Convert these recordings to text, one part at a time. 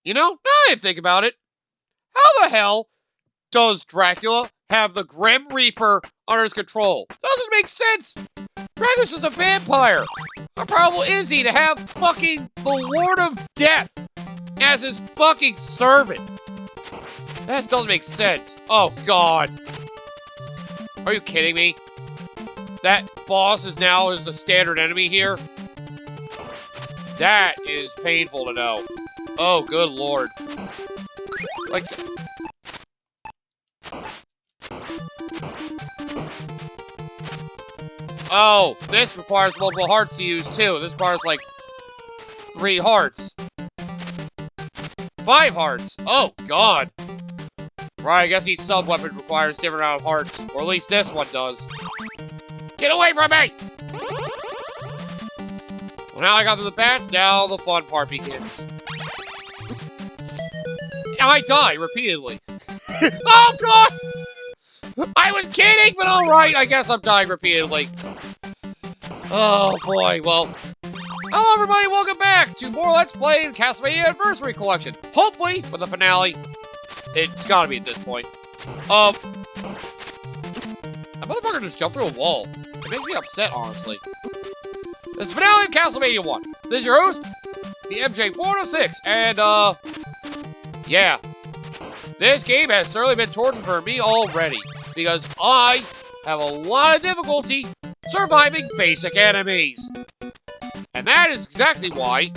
You know, now I didn't think about it. How the hell does Dracula have the Grim Reaper under his control? Doesn't make sense. Dracula's just a vampire. How powerful is he to have fucking the Lord of Death as his fucking servant? That doesn't make sense. Oh, God. Are you kidding me? That boss is now a standard enemy here? That is painful to know. Oh, good Lord. Like... Oh, this requires multiple hearts to use, too. This requires, like, 3 hearts. 5 hearts. Oh, God. Right, I guess each sub-weapon requires different amount of hearts. Or at least this one does. Get away from me! Well, now I got to the bats, now the fun part begins. I die repeatedly. Oh, God! I was kidding, but alright, I guess I'm dying repeatedly. Oh, boy, well... Hello, everybody, welcome back to more Let's Play the Castlevania Anniversary Collection. Hopefully, with the finale. It's gotta be at this point. That motherfucker just jumped through a wall. It makes me upset, honestly. This is the finale of Castlevania 1. This is your host, the MJ406, and, yeah. This game has certainly been torture for me already, because I have a lot of difficulty surviving basic enemies. And that is exactly why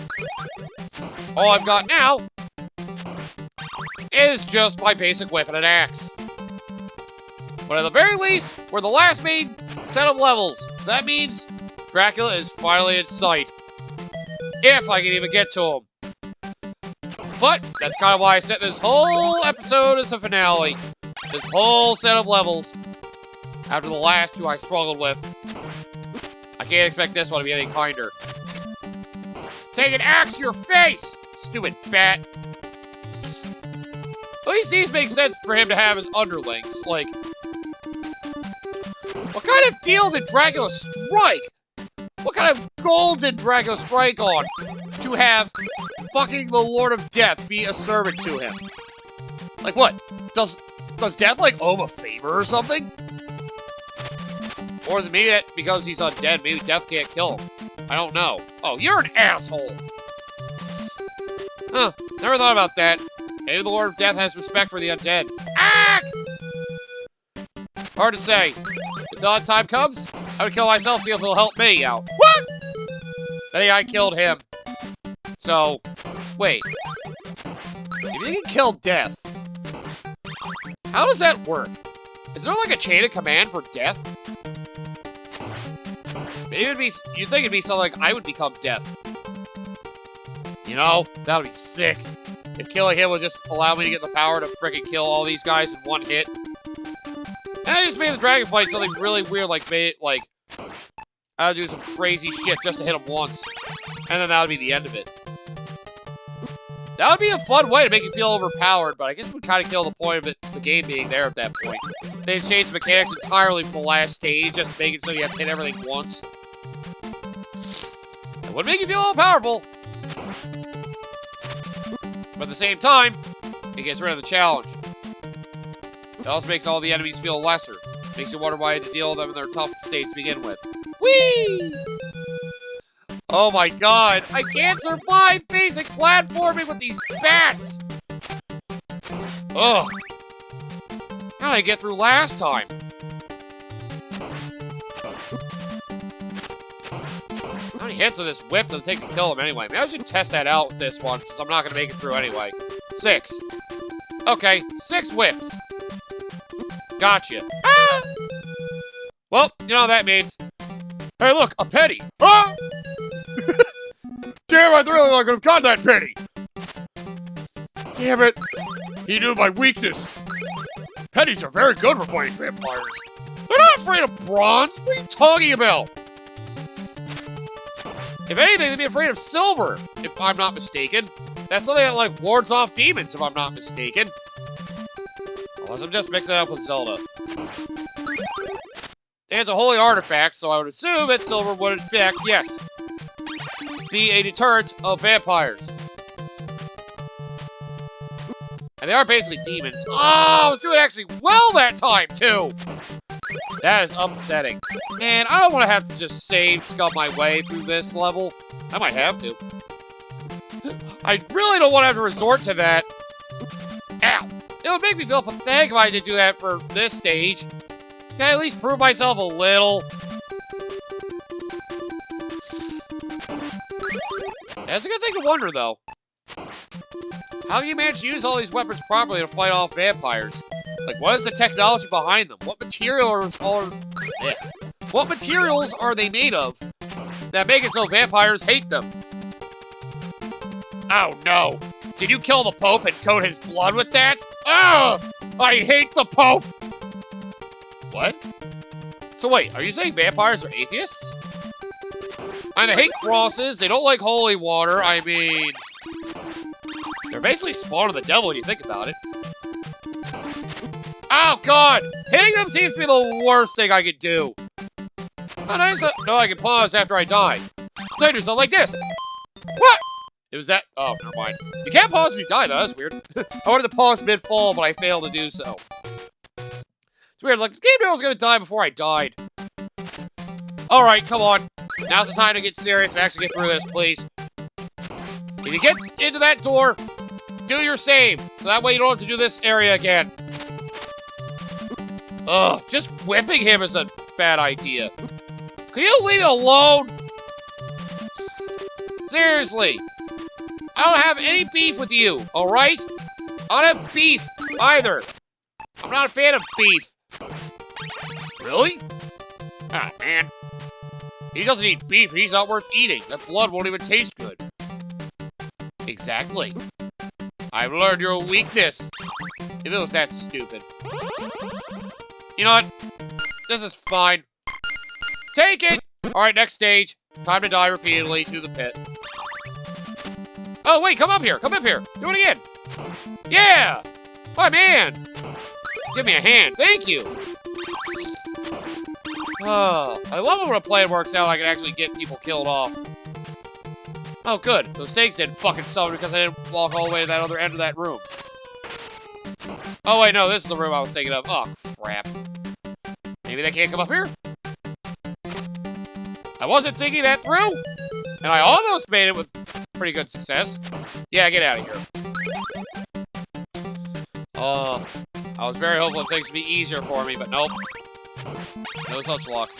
all I've got now is just my basic weapon and axe. But at the very least, we're the last main set of levels. So that means Dracula is finally in sight. If I can even get to him. But that's kind of why I set this whole episode as the finale. This whole set of levels. After the last two I struggled with. I can't expect this one to be any kinder. Take an axe to your face, stupid bat. At least these make sense for him to have as underlings. Like, what kind of deal did Dracula strike? What kind of gold did Dracula strike on to have fucking the Lord of Death be a servant to him? Like what? Does Death, like, owe him a favor or something? Or is it maybe that because he's undead, maybe Death can't kill him? I don't know. Oh, you're an asshole! Huh, never thought about that. Maybe the Lord of Death has respect for the undead. Ah! Hard to say. Until that time comes, I would kill myself, see if it'll help me out. What? Then I killed him. So, wait. If you can kill Death, how does that work? Is there like a chain of command for Death? Maybe it'd be, you'd think it'd be something like I would become Death. You know, that would be sick. If killing him would just allow me to get the power to freaking kill all these guys in one hit. And I just made the dragon fight something really weird, like made it, like, I would do some crazy shit just to hit him once. And then that would be the end of it. That would be a fun way to make you feel overpowered, but I guess it would kind of kill the point of it, the game being there at that point. They changed the mechanics entirely from the last stage, just to make it so you have to hit everything once. It would make you feel all powerful. But at the same time, it gets rid of the challenge. It also makes all the enemies feel lesser. Makes you wonder why you had to deal with them in their tough states to begin with. Whee! Oh my god, I can't survive basic platforming with these bats! Ugh. How did I get through last time? How many hits of this whip does it take to kill him anyway? Maybe I should test that out with this one, since I'm not going to make it through anyway. 6. Okay, 6 whips. Gotcha. Ah! Well, you know what that means. Hey, look, a penny. Ah! Damn, I really not gonna have gotten that penny. Damn it. He knew my weakness. Pennies are very good for fighting vampires. They're not afraid of bronze. What are you talking about? If anything, they'd be afraid of silver, if I'm not mistaken. That's something that, like, wards off demons, if I'm not mistaken. Unless I'm just mixing it up with Zelda. It's a holy artifact, so I would assume that silver would, in fact, yes, be a deterrent of vampires. And they are basically demons. Oh, I was doing actually well that time, too! That is upsetting. Man, I don't want to have to just save scum my way through this level. I might have to. I really don't want to have to resort to that. Ow! It would make me feel pathetic if I did do that for this stage. Can I at least prove myself a little? That's a good thing to wonder, though. How do you manage to use all these weapons properly to fight off vampires? Like, what is the technology behind them? What materials are they made of that make it so vampires hate them? Oh no! Did you kill the Pope and coat his blood with that? Ugh! I hate the Pope! What? So wait, are you saying vampires are atheists? I mean, they hate crosses, they don't like holy water, I mean... They're basically spawn of the devil when you think about it. Oh god! Hitting them seems to be the worst thing I could do. How nice that... No, I can pause after I die. So I do something like this. What? It was that... Oh, never mind. You can't pause if you die, though. That's weird. I wanted to pause mid-fall, but I failed to do so. It's weird. Like, the game knew I was going to die before I died. Alright, come on. Now's the time to get serious and actually get through this, please. If you get into that door, do your save. So that way you don't have to do this area again. Ugh, just whipping him is a bad idea. Could you leave it alone? Seriously. I don't have any beef with you, alright? I don't have beef, either. I'm not a fan of beef. Really? Ah, man. He doesn't eat beef, he's not worth eating. That blood won't even taste good. Exactly. I've learned your weakness. If it was that stupid. You know what? This is fine. Take it! Alright, next stage. Time to die repeatedly to the pit. Oh, wait, come up here. Come up here. Do it again. Yeah! Oh, man. Give me a hand. Thank you. Oh, I love it when a plan works out. I can actually get people killed off. Oh, good. Those snakes didn't fucking summon because I didn't walk all the way to that other end of that room. Oh, wait, no. This is the room I was thinking of. Oh, crap. Maybe they can't come up here? I wasn't thinking that through. And I almost made it with pretty good success. Yeah, get out of here. I was very hopeful things would be easier for me, but nope. No such luck.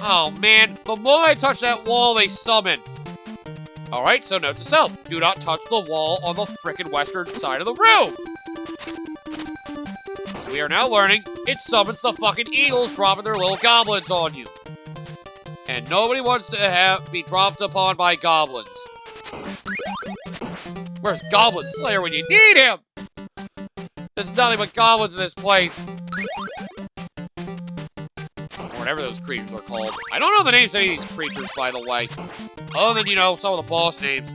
Oh, man. The moment I touch that wall, they summon. Alright, so note to self. Do not touch the wall on the frickin' western side of the room. As we are now learning, it summons the fucking eagles dropping their little goblins on you. And nobody wants to be dropped upon by goblins. Where's Goblin Slayer when you need him? There's nothing but goblins in this place. Or whatever those creatures are called. I don't know the names of any of these creatures, by the way. Other than, you know, some of the boss names.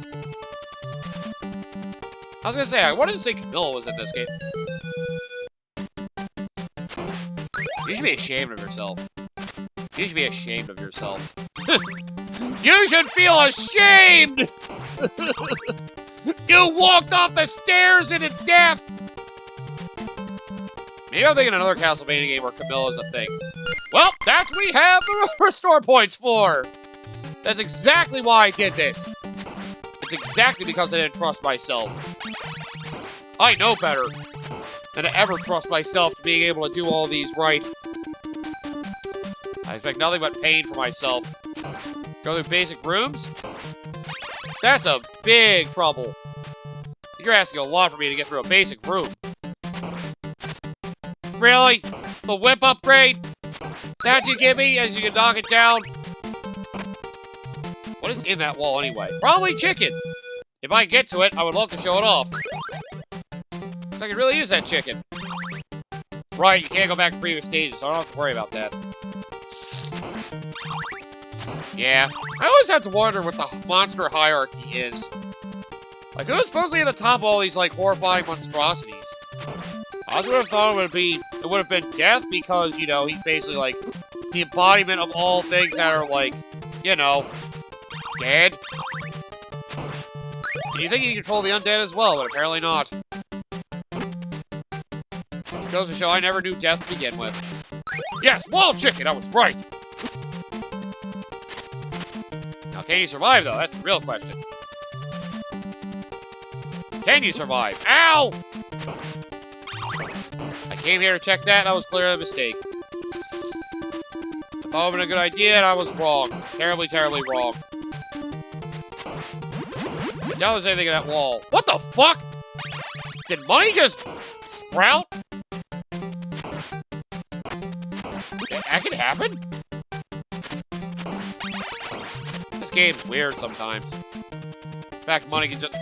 I was gonna say, I wanted to say Camilla was in this game. You should be ashamed of yourself. You should be ashamed of yourself. You should feel ashamed! You walked off the stairs into death! Maybe I'm thinking another Castlevania game where Camilla is a thing. Well, that's what we have the restore points for! That's exactly why I did this. It's exactly because I didn't trust myself. I know better than to ever trust myself to being able to do all these right. I expect nothing but pain for myself. Go through basic rooms? That's a big trouble. You're asking a lot for me to get through a basic room. Really? The whip upgrade? That you give me as you can knock it down? What is in that wall anyway? Probably chicken. If I get to it, I would love to show it off. Because I could really use that chicken. Right, you can't go back to previous stages, so I don't have to worry about that. Yeah, I always have to wonder what the monster hierarchy is. Like, who's supposedly at the top of all these, like, horrifying monstrosities? I would have thought it would have been Death because, you know, he's basically, like, the embodiment of all things that are, like, you know, dead. You think you can control the undead as well, but apparently not. Goes to show I never knew death to begin with. Yes, wild chicken, I was right! Now, can you survive, though? That's the real question. Can you survive? Ow! I came here to check that. That was clearly a mistake. I thought it would have been a good idea, and I was wrong. Terribly, terribly wrong. That was anything in that wall. What the fuck? Did money just sprout? That can happen? This game's weird sometimes. In fact, money can just...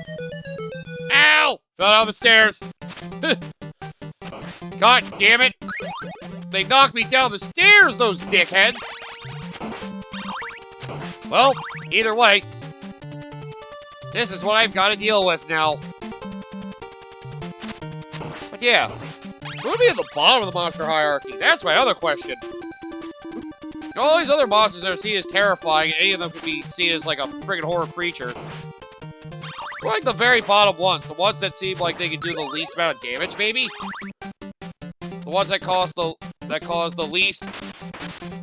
Ow! Fell down the stairs. God damn it! They knocked me down the stairs, those dickheads! Well, either way, this is what I've got to deal with now. But yeah, who would be at the bottom of the monster hierarchy? That's my other question. All these other monsters are seen as terrifying, and any of them could be seen as like a friggin' horror creature. Who are like the very bottom ones? The ones that seem like they can do the least amount of damage, maybe? The ones that cause the least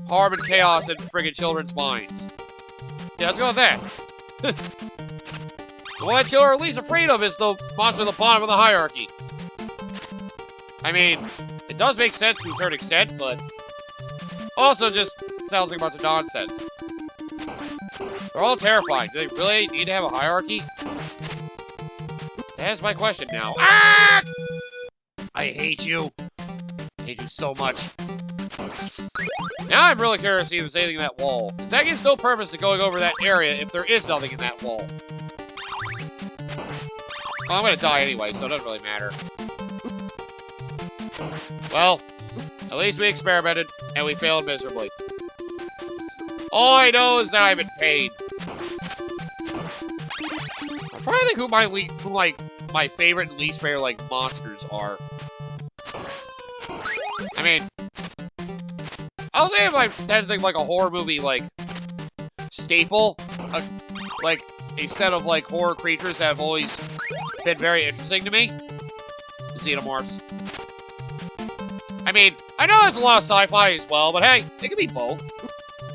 harm and chaos in friggin' children's minds. Yeah, let's go with that. The one that children are least afraid of is the monster at the bottom of the hierarchy. I mean, it does make sense to a certain extent, but also just sounds like a bunch of nonsense. They're all terrifying. Do they really need to have a hierarchy? That's my question now. Ah! I hate you. I hate you so much. Now I'm really curious to see if there's anything in that wall. Because that gives no purpose to going over that area if there is nothing in that wall. Well, I'm gonna die anyway, so it doesn't really matter. Well, at least we experimented, and we failed miserably. All I know is that I'm in pain. I'm trying to think who my favorite and least favorite, like, monsters are. I mean, I'll say if I had to think like a horror movie, like, staple, like, a set of, like, horror creatures that have always been very interesting to me. Xenomorphs. I mean, I know there's a lot of sci-fi as well, but hey, it can be both.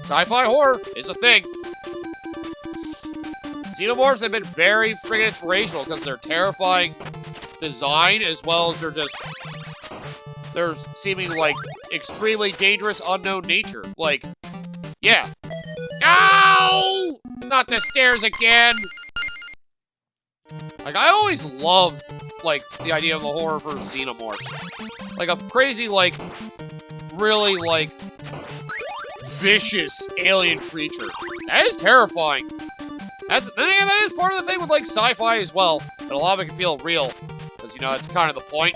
Sci-fi horror is a thing. Xenomorphs have been very friggin' inspirational because they're terrifying design as well as they're seeming like extremely dangerous unknown nature. Like, yeah. Ow! Not the stairs again! Like, I always loved, like, the idea of the horror for Xenomorphs. Like, a crazy, like, really, like, vicious alien creature. That is terrifying. That is part of the thing with, like, sci-fi as well. But a lot of it can feel real. Because, you know, that's kind of the point.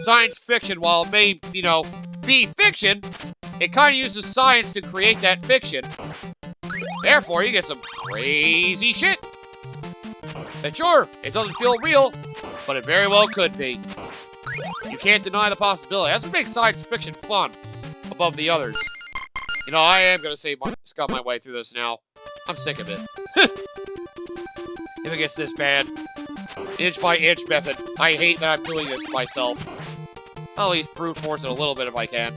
Science fiction, while it may, you know, be fiction, it kind of uses science to create that fiction. Therefore, you get some crazy shit. And sure, it doesn't feel real, but it very well could be. You can't deny the possibility. That's what makes science fiction fun, above the others. You know, I am going to scut my way through this now. I'm sick of it. If it gets this bad. Inch by inch method. I hate that I'm doing this myself. I'll at least brute force it a little bit if I can.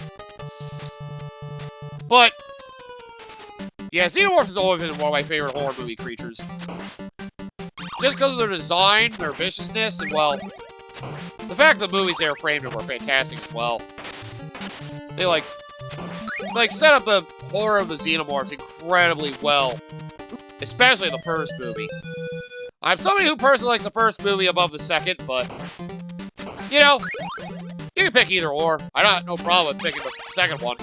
But, yeah, Xenomorphs has always been one of my favorite horror movie creatures. Just because of their design, their viciousness, and, well, the fact the movies they were framed in were fantastic as well. They, like, set up the horror of the Xenomorphs incredibly well. Especially the first movie. I'm somebody who personally likes the first movie above the second, but, you know, you can pick either or. I got no problem with picking the second one.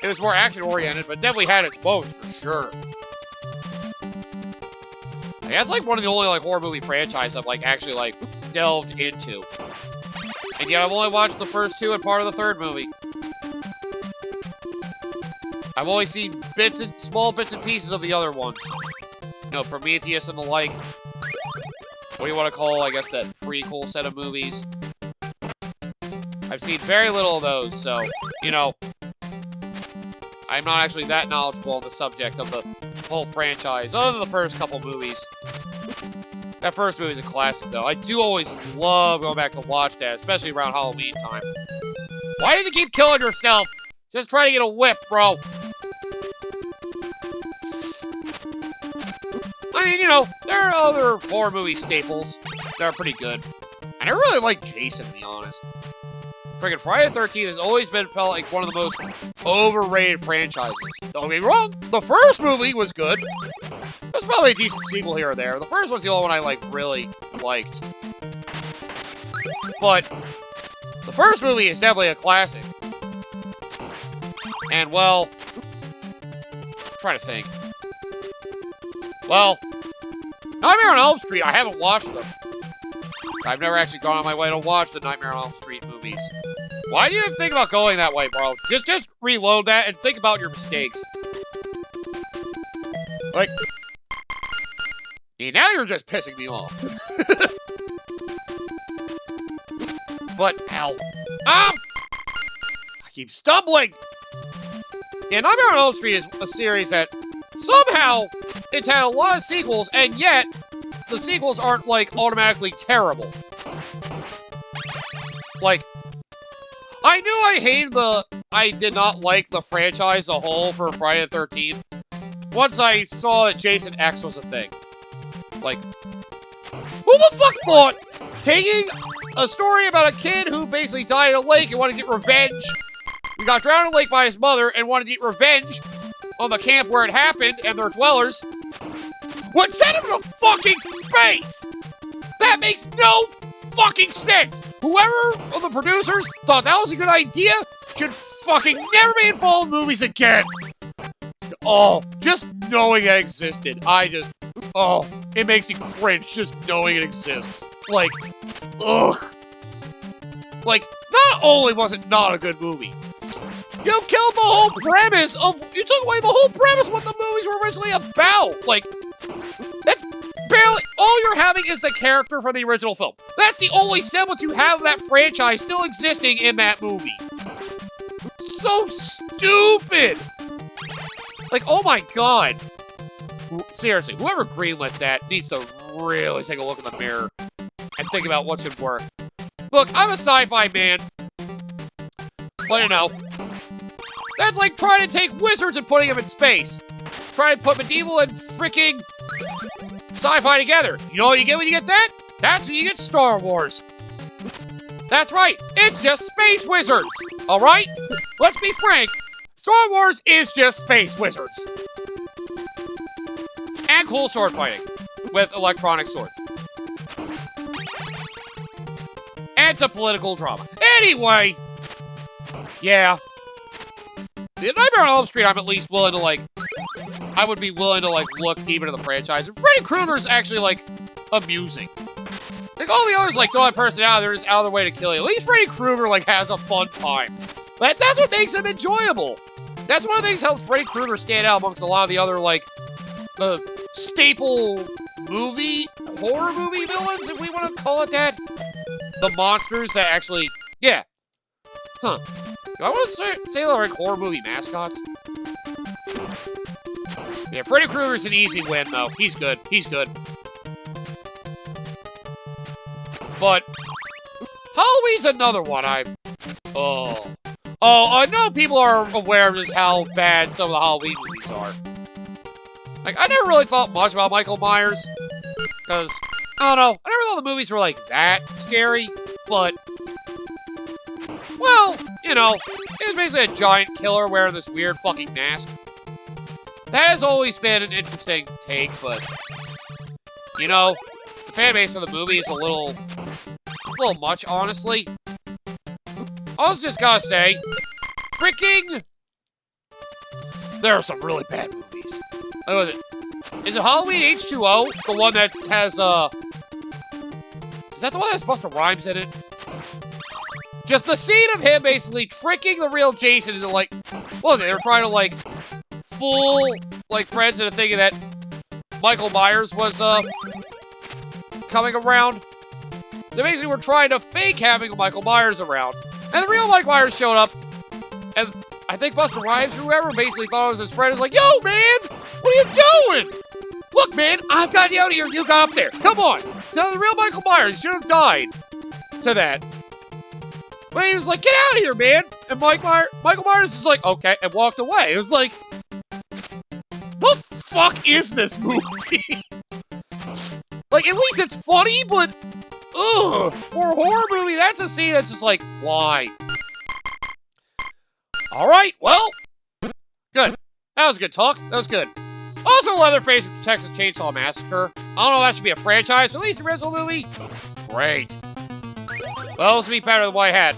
It was more action-oriented, but definitely had its moments for sure. Like, that's like one of the only like horror movie franchises I've like actually like delved into. And yet I've only watched the first two and part of the third movie. I've only seen small bits and pieces of the other ones. You know, Prometheus and the like. What do you want to call, I guess, that prequel set of movies? I've seen very little of those, so, you know, I'm not actually that knowledgeable on the subject of the whole franchise, other than the first couple movies. That first movie is a classic, though. I do always love going back to watch that, especially around Halloween time. Why did you keep killing yourself? Just try to get a whip, bro. I mean, you know, there are other horror movie staples that are pretty good. And I really like Jason, to be honest. Friggin' Friday the 13th has always been felt like one of the most overrated franchises. Don't get me wrong, the first movie was good. There's probably a decent sequel here or there. The first one's the only one I, like, really liked. But the first movie is definitely a classic. And, well, I'm trying to think. Well, Nightmare on Elm Street, I haven't watched them. I've never actually gone on my way to watch the Nightmare on Elm Street movies. Why do you even think about going that way, bro? Just reload that and think about your mistakes. Like, now you're just pissing me off. But, ow. I keep stumbling! Yeah, Nightmare on Elm Street is a series that somehow it's had a lot of sequels, and yet the sequels aren't, like, automatically terrible. Like, I knew I did not like the franchise as a whole for Friday the 13th. Once I saw that Jason X was a thing. Like, who the fuck thought taking a story about a kid who basically died in a lake and wanted to get revenge, he got drowned in a lake by his mother and wanted to get revenge on the camp where it happened and their dwellers, would send him to fucking space? That makes no fucking sense! Whoever of the producers thought that was a good idea should fucking never be involved in movies again! Oh, just knowing it existed, it makes me cringe just knowing it exists. Like, ugh. Like, not only was it not a good movie, you killed the whole premise you took away the whole premise of what the movies were originally about! Like, that's barely, all you're having is the character from the original film. That's the only semblance you have of that franchise still existing in that movie. So stupid! Like, oh my god. Seriously, whoever greenlit that needs to really take a look in the mirror and think about what should work. Look, I'm a sci-fi man. But you know, that's like trying to take wizards and putting them in space. Try to put medieval and freaking sci-fi together. You know what you get when you get that? That's when you get Star Wars. That's right, it's just space wizards, alright? Let's be frank, Star Wars is just space wizards. And cool sword fighting with electronic swords. And some political drama. Anyway, yeah. The Nightmare on Elm Street, I'm at least willing to, like, I would be willing to, like, look deep into the franchise. And Freddy Krueger's actually, like, amusing. Like, all the others, like, don't have personality, they're just out of their way to kill you. At least Freddy Krueger, like, has a fun time. That's what makes him enjoyable. That's one of the things that helps Freddy Krueger stand out amongst a lot of the other, like, the staple horror movie villains, if we want to call it that. The monsters that actually, yeah. Huh. Do I want to say like horror movie mascots? Yeah, Freddy Krueger's an easy win, though. He's good. He's good. But Halloween's another one I know people are aware of just how bad some of the Halloween movies are. Like, I never really thought much about Michael Myers, because, I don't know, I never thought the movies were, like, that scary, but, well, you know, it was basically a giant killer wearing this weird fucking mask. That has always been an interesting take, but, you know, the fan base of the movie is a little much, honestly. I was just gotta say, freaking, there are some really bad movies. Is it Halloween H2O? The one that has, is that the one that has Busta Rhymes in it? Just the scene of him basically tricking the real Jason into, like, what was it? They were trying to, like, fool, like, friends into thinking that Michael Myers was, coming around. They basically were trying to fake having Michael Myers around. And the real Michael Myers showed up, and I think Busta Rhymes or whoever basically thought it was his friend. Was like, yo, man, what are you doing? Look, man, I've got you out of here. You got up there. Come on. To the real Michael Myers, he should have died to that. But he was like, get out of here, man! And Michael Myers is like, okay, and walked away. It was like, the fuck is this movie? Like, at least it's funny, but, ugh, for a horror movie, that's a scene that's just like, why? Alright, well, good. That was a good talk. That was good. Also, Leatherface with the Texas Chainsaw Massacre. I don't know if that should be a franchise, but at least the original movie, great. Well, this will be better than what I had.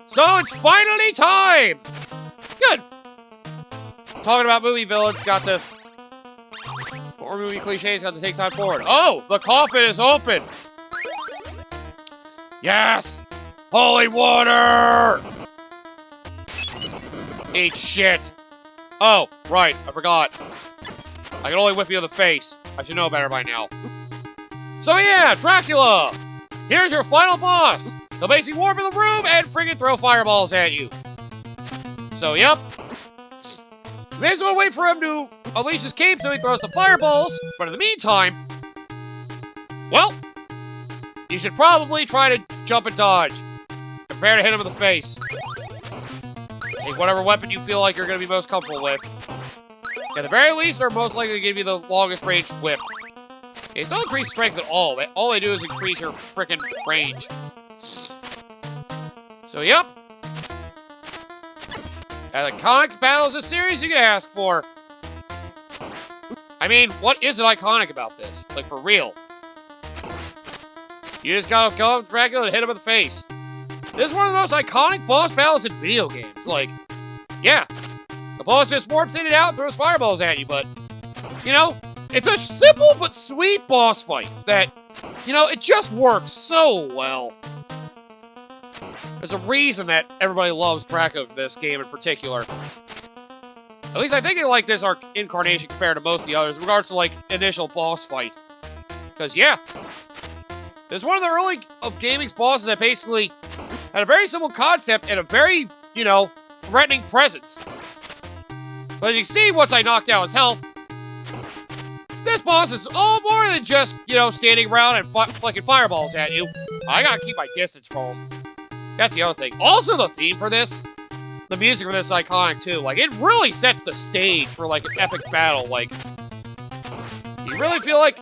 So, it's finally time! Good. Talking about movie villains, got to... Horror movie cliches, got to take time forward. Oh, the coffin is open! Yes! Holy water! Eat shit. Oh, right, I forgot. I can only whip you in the face. I should know better by now. So yeah, Dracula! Here's your final boss! They'll basically warp in the room and friggin' throw fireballs at you. So, yep. You may as well wait for him to unleash his cape so he throws the fireballs, but in the meantime, well, you should probably try to jump and dodge. Prepare to hit him in the face. Take whatever weapon you feel like you're going to be most comfortable with. At the very least, they're most likely to give you the longest range whip. It's not increase strength at all. All they do is increase your frickin' range. So, yep. As iconic battles this series you can ask for. I mean, what is it iconic about this? Like, for real. You just gotta go up Dracula and hit him in the face. This is one of the most iconic boss battles in video games. Like, yeah. The boss just warps in and out and throws fireballs at you, but, you know, it's a simple but sweet boss fight that, you know, it just works so well. There's a reason that everybody loves Dracula for this game in particular. At least I think they like this incarnation compared to most of the others in regards to, like, initial boss fight. Because, yeah, this is one of the early of gaming's bosses that basically had a very simple concept and a very, you know, threatening presence. But as you can see, once I knocked out his health, this boss is all more than just, you know, standing around and flicking fireballs at you. I gotta keep my distance from him. That's the other thing. Also, the theme for this, the music for this is iconic too. Like, it really sets the stage for, like, an epic battle. Like, you really feel like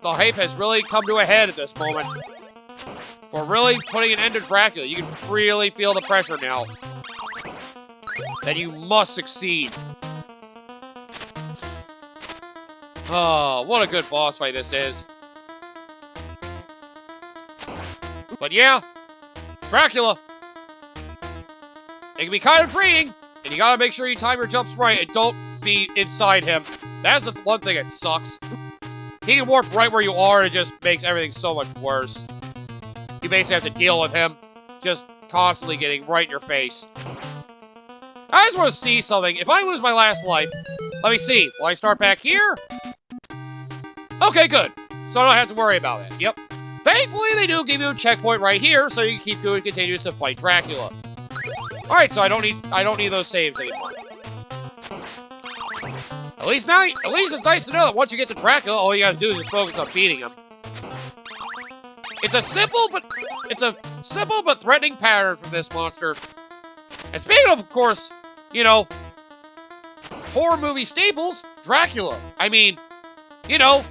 the hype has really come to a head at this moment. For really putting an end to Dracula. You can really feel the pressure now. That you must succeed. Oh, what a good boss fight this is. But yeah, Dracula. It can be kind of freeing, and you gotta make sure you time your jumps right and don't be inside him. That's the one thing that sucks. He can warp right where you are, and it just makes everything so much worse. You basically have to deal with him, just constantly getting right in your face. I just want to see something. If I lose my last life, let me see. Will I start back here? Okay, good. So I don't have to worry about it. Yep. Thankfully, they do give you a checkpoint right here, so you can keep doing continues to fight Dracula. All right, so I don't need those saves anymore. At least it's nice to know that once you get to Dracula, all you gotta do is just focus on beating him. It's a simple but threatening pattern from this monster. And speaking of course, you know, horror movie staples, Dracula. I mean, you know,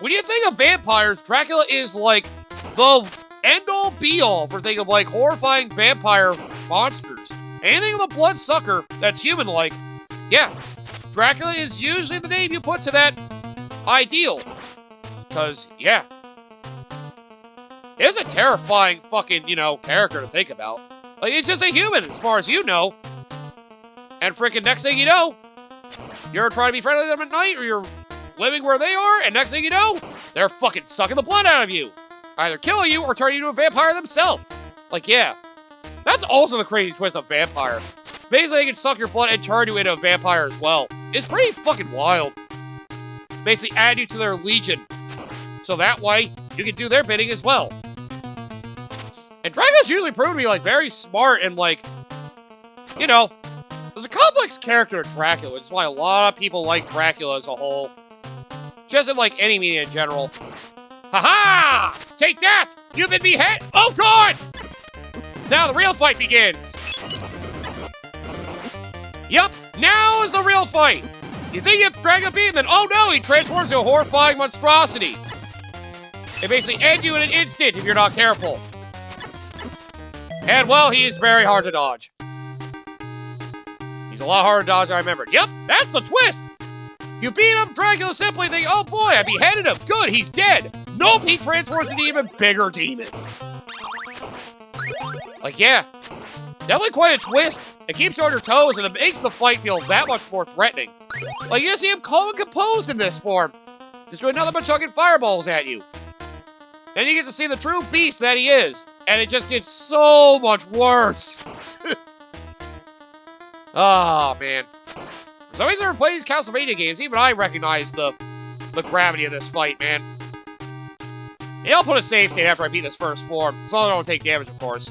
when you think of vampires, Dracula is like the end-all be-all for thinking of like horrifying vampire monsters. Anything with a bloodsucker that's human-like, yeah, Dracula is usually the name you put to that ideal. Because, yeah, it's a terrifying fucking, you know, character to think about. Like, it's just a human, as far as you know. And freaking next thing you know, you're trying to be friendly with them at night, or you're living where they are, and next thing you know, they're fucking sucking the blood out of you. Either killing you or turning you into a vampire themselves. Like, yeah. That's also the crazy twist of vampire. Basically, they can suck your blood and turn you into a vampire as well. It's pretty fucking wild. Basically, add you to their legion. So that way, you can do their bidding as well. And Dracula's usually proven to be, like, very smart and, like, you know, there's a complex character to Dracula, which is why a lot of people like Dracula as a whole. Just in, like, any media in general. Ha-ha! Take that! You've been beheaded! Oh, God! Now the real fight begins. Yup, now is the real fight. You think you Dracula beat him, then oh no, he transforms into a horrifying monstrosity. It basically ends you in an instant if you're not careful. And well, he is very hard to dodge. He's a lot harder to dodge than I remembered. Yep, that's the twist. You beat him, Dracula simply think, oh boy, I beheaded him. Good, he's dead. Nope, he transforms into an even bigger demon. Like, yeah, definitely quite a twist. It keeps you on your toes and it makes the fight feel that much more threatening. Like, you see him calm and composed in this form. Just doing nothing but chucking fireballs at you. Then you get to see the true beast that he is. And it just gets so much worse. Oh, man. For some reason, I've played these Castlevania games. Even I recognize the gravity of this fight, man. Yeah, I'll put a save state after I beat this first form. As long as I don't take damage, of course.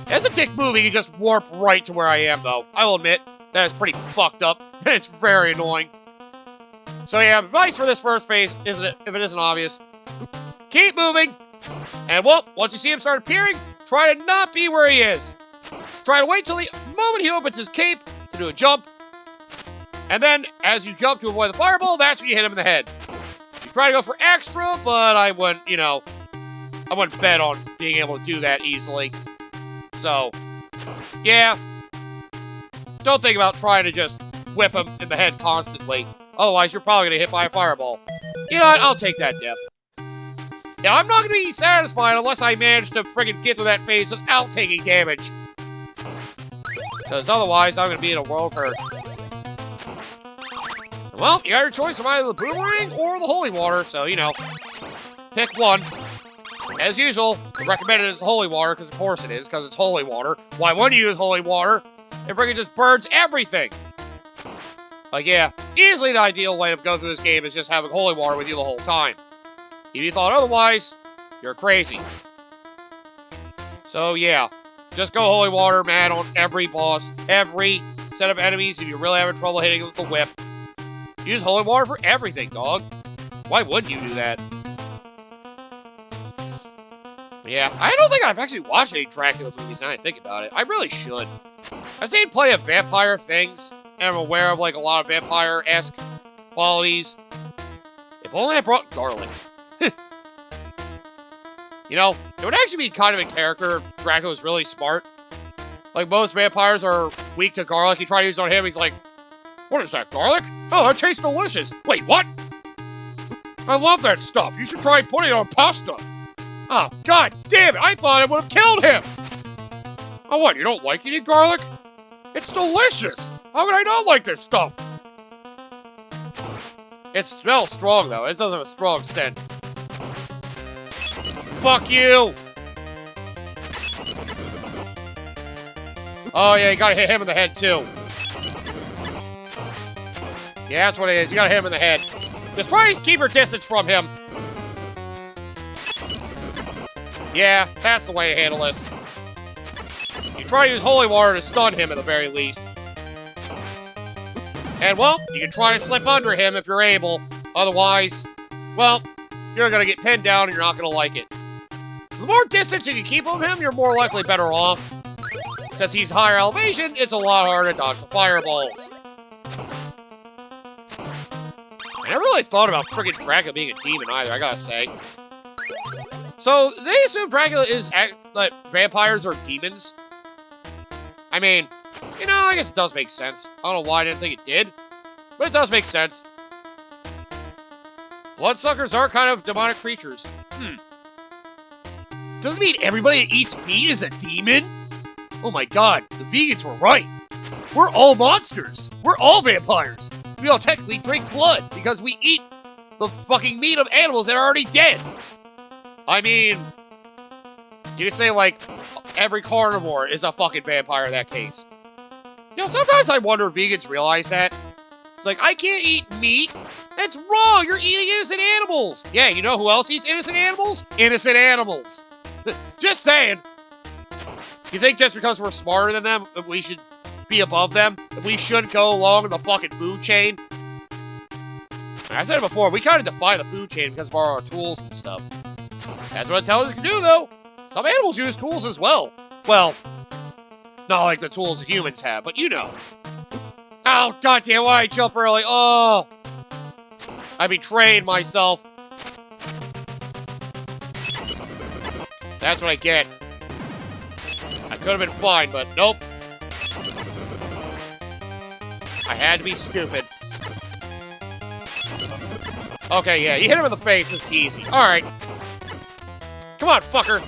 As a dick move, he can just warp right to where I am, though. I will admit, that is pretty fucked up. It's very annoying. So yeah, advice for this first phase, isn't it? If it isn't obvious. Keep moving. And well, once you see him start appearing, try to not be where he is. Try to wait till the moment he opens his cape to do a jump. And then, as you jump to avoid the fireball, that's when you hit him in the head. You try to go for extra, but I wouldn't, I wouldn't bet on being able to do that easily. So, yeah. Don't think about trying to just whip him in the head constantly. Otherwise, you're probably going to hit by a fireball. You know what? I'll take that death. Yeah, I'm not going to be satisfied unless I manage to friggin' get through that phase without taking damage. Because otherwise, I'm going to be in a world of hurt. Well, you got your choice of either the boomerang or the holy water, so, pick one. As usual, the recommended is holy water, because of course it is, because it's holy water. Why wouldn't you use holy water? It friggin' just burns everything. Like, yeah, easily the ideal way to go through this game is just having holy water with you the whole time. If you thought otherwise, you're crazy. So, yeah, just go holy water, man, on every boss, every set of enemies if you're really having trouble hitting with the whip. Use holy water for everything, dog. Why wouldn't you do that? Yeah, I don't think I've actually watched any Dracula movies now I think about it. I really should. I've seen plenty of vampire things, and I'm aware of, like, a lot of vampire-esque qualities. If only I brought garlic. It would actually be kind of a character if Dracula's really smart. Like, most vampires are weak to garlic. You try to use it on him, he's like, what is that, garlic? Oh, that tastes delicious. Wait, what? I love that stuff. You should try putting it on pasta. Oh, god damn it. I thought it would have killed him. Oh, what? You don't like eating garlic? It's delicious. How could I not like this stuff? It smells strong, though. It doesn't have a strong scent. Fuck you. Oh, yeah, you gotta hit him in the head, too. Yeah, that's what it is. You gotta hit him in the head. Just try to keep your distance from him. Yeah, that's the way to handle this. You try to use holy water to stun him at the very least. And, well, you can try to slip under him if you're able. Otherwise, well, you're gonna get pinned down and you're not gonna like it. So the more distance you can keep from him, you're more likely better off. Since he's higher elevation, it's a lot harder to dodge the fireballs. I never really thought about friggin' Dracula being a demon either, I gotta say. So, they assume Dracula is, like, vampires are demons? I mean, I guess it does make sense. I don't know why I didn't think it did, but it does make sense. Bloodsuckers are kind of demonic creatures. Doesn't mean everybody that eats meat is a demon? Oh my god, the vegans were right. We're all monsters. We're all vampires. We all technically drink blood because we eat the fucking meat of animals that are already dead. I mean, you could say, like, every carnivore is a fucking vampire in that case. Sometimes I wonder if vegans realize that. It's like, I can't eat meat. That's wrong. You're eating innocent animals. Yeah, you know who else eats innocent animals? Innocent animals. Just saying. You think just because we're smarter than them, that we should be above them? That we shouldn't go along in the fucking food chain? I said it before, we kind of defy the food chain because of our tools and stuff. That's what intelligence can do, though. Some animals use tools as well. Well, not like the tools humans have, but you know. Oh, goddamn, why I jump early? Oh! I betrayed myself. That's what I get. I could have been fine, but nope. I had to be stupid. Okay, yeah, you hit him in the face, it's easy. Alright. Come on, fucker.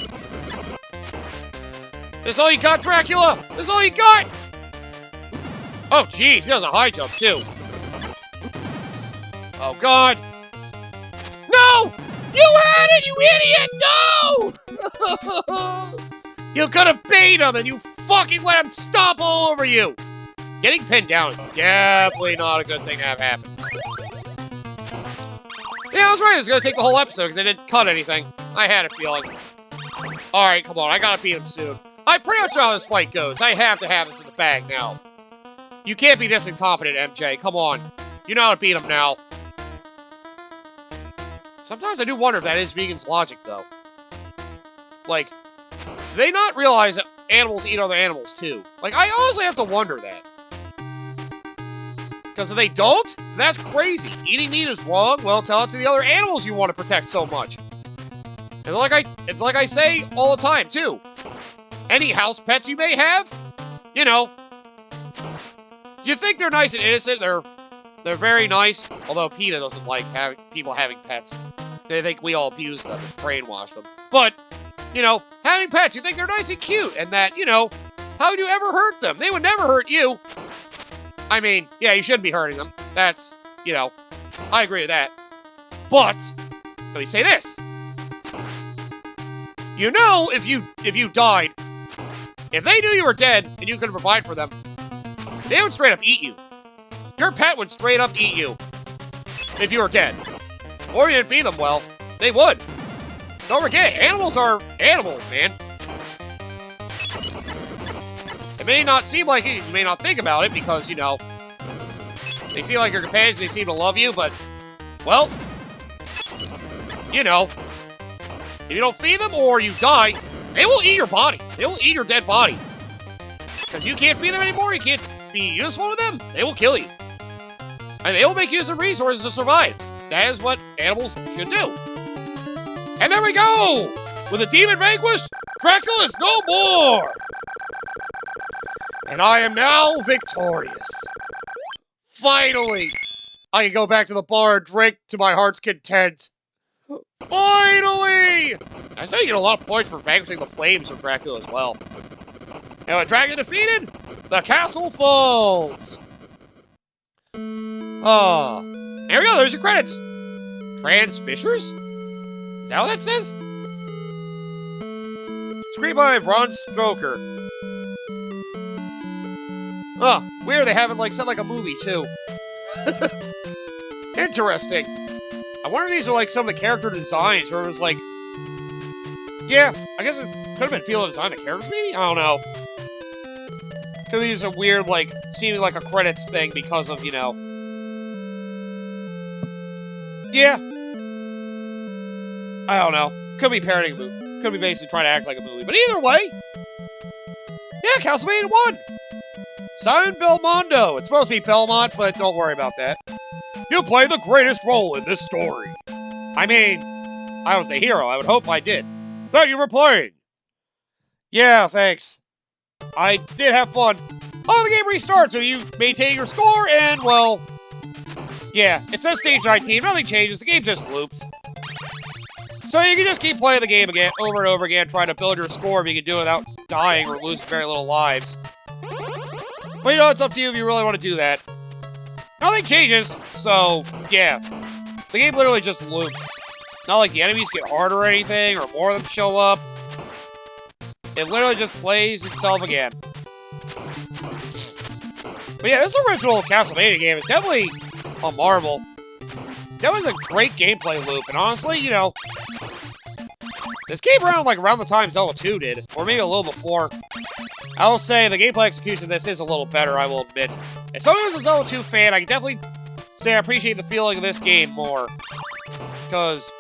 This all you got, Dracula? This all you got? Oh, jeez, he does a high jump, too. Oh, God. No! You had it, you idiot! No! You could have bait him, and you fucking let him stomp all over you! Getting pinned down is definitely not a good thing to have happen. Yeah, I was right. It was going to take the whole episode because I didn't cut anything. I had a feeling. Alright, come on. I gotta beat him soon. I pretty much know how this fight goes. I have to have this in the bag now. You can't be this incompetent, MJ. Come on. You know how to beat him now. Sometimes I do wonder if that is vegan's logic, though. Like, do they not realize that animals eat other animals, too? Like, I honestly have to wonder that. Because if they don't, that's crazy. Eating meat is wrong. Well, tell it to the other animals you want to protect so much. And it's like I say all the time, too. Any house pets you may have, you know, you think they're nice and innocent. They're very nice. Although PETA doesn't like people having pets. They think we all abuse them and brainwash them. But, you know, having pets, you think they're nice and cute. And that, you know, how would you ever hurt them? They would never hurt you. I mean, yeah, you shouldn't be hurting them. That's, you know, I agree with that. But, let me say this. You know, if you died, if they knew you were dead and you couldn't provide for them, they would straight up eat you. Your pet would straight up eat you if you were dead. Or you didn't feed them well. They would. Don't forget, animals are animals, man. It may not seem like it, you may not think about it because, you know, they seem like your companions, they seem to love you, but, well, you know, if you don't feed them or you die, they will eat your body. They will eat your dead body. Because you can't feed them anymore, you can't be useful to them, they will kill you. And they will make use of resources to survive. That is what animals should do. And there we go! With the demon vanquished, Dracula is no more! And I am now victorious. Finally! I can go back to the bar and drink to my heart's content. Finally! I still get a lot of points for vanquishing the flames of Dracula as well. And with Dragon defeated, the castle falls. Oh. There we go, there's your credits. Trans Fishers? Is that what that says? Screenplay by Ron Stroker. Oh, weird, they haven't, like, set, like, a movie, too. Interesting. I wonder if these are, like, some of the character designs, or it was, like... Yeah, I guess it could have been people design the characters, maybe? I don't know. Could be just a weird, like, seeming like a credits thing because of, you know... Yeah. I don't know. Could be parodying a movie. Could be basically trying to act like a movie. But either way... Yeah, Castlevania 1! Simon Belmondo. It's supposed to be Belmont, but don't worry about that. You play the greatest role in this story. I mean, I was the hero. I would hope I did. Thank you for playing. Yeah, thanks. I did have fun. Oh, the game restarts, so you maintain your score, and, well... Yeah, it says stage 19. Nothing changes. The game just loops. So you can just keep playing the game again, over and over again, trying to build your score if you can do it without dying or losing very little lives. But you know, it's up to you if you really want to do that. Nothing changes, so, yeah. The game literally just loops. Not like the enemies get harder or anything, or more of them show up. It literally just plays itself again. But yeah, this original Castlevania game is definitely a marvel. That was a great gameplay loop, and honestly, you know, this came around like around the time Zelda 2 did, or maybe a little before. I will say the gameplay execution of this is a little better, I will admit. As someone who's a Zelda 2 fan, I can definitely say I appreciate the feeling of this game more. Because,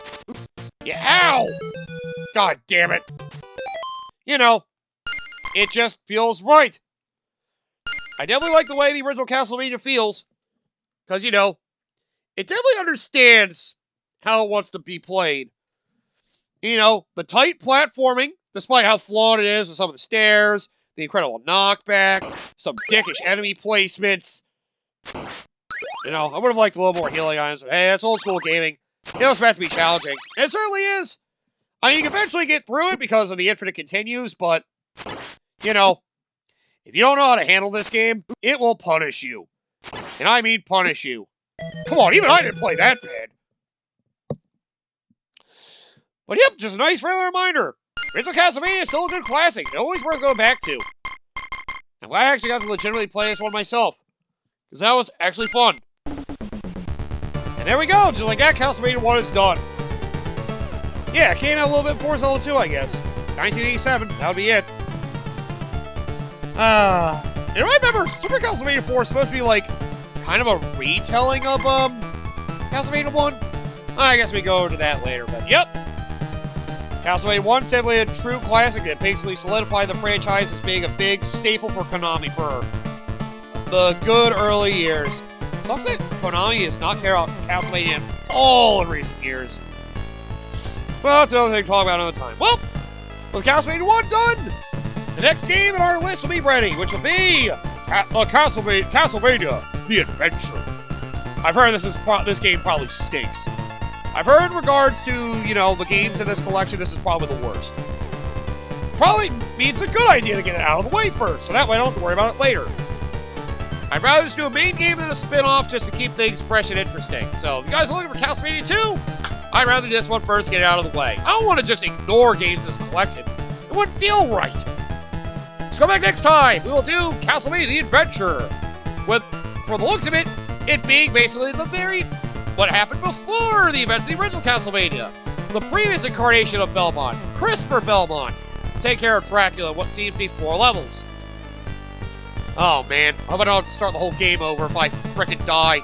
yeah, ow! God damn it. You know, it just feels right. I definitely like the way the original Castlevania feels. Because, you know, it definitely understands how it wants to be played. You know, the tight platforming, despite how flawed it is, and some of the stairs, the incredible knockback, some dickish enemy placements. You know, I would have liked a little more healing items, but hey, it's old school gaming. You know, it's meant to be challenging. And it certainly is. I mean, you can eventually get through it because of the infinite continues, but, you know, if you don't know how to handle this game, it will punish you. And I mean punish you. Come on, even I didn't play that bad. But yep, just a nice friendly reminder. Original Castlevania is still a good classic. It's always worth going back to. And I actually got to legitimately play this one myself. Because that was actually fun. And there we go, just like that, Castlevania 1 is done. Yeah, it came out a little bit before Zelda 2, I guess. 1987, that would be it. And I remember Super Castlevania 4 is supposed to be like, kind of a retelling of, Castlevania 1? I guess we go over to that later, but yep. Castlevania 1 is definitely a true classic that basically solidified the franchise as being a big staple for Konami for the good early years. Sucks that Konami has not carried out Castlevania at all in recent years. Well, that's another thing to talk about another time. Well, with Castlevania 1 done, the next game on our list will be ready, which will be Castlevania The Adventure. I've heard this game probably stinks. I've heard in regards to, you know, the games in this collection, this is probably the worst. Probably means it's a good idea to get it out of the way first, so that way I don't have to worry about it later. I'd rather just do a main game than a spin-off just to keep things fresh and interesting. So, if you guys are looking for Castlevania 2, I'd rather do this one first, get it out of the way. I don't want to just ignore games in this collection. It wouldn't feel right. So come back next time. We will do Castlevania The Adventure. With, for the looks of it, it being basically what happened before the events of the original Castlevania. The previous incarnation of Belmont, Christopher Belmont, take care of Dracula, what seems to be 4 levels. Oh man, I hope I don't have to start the whole game over if I frickin' die.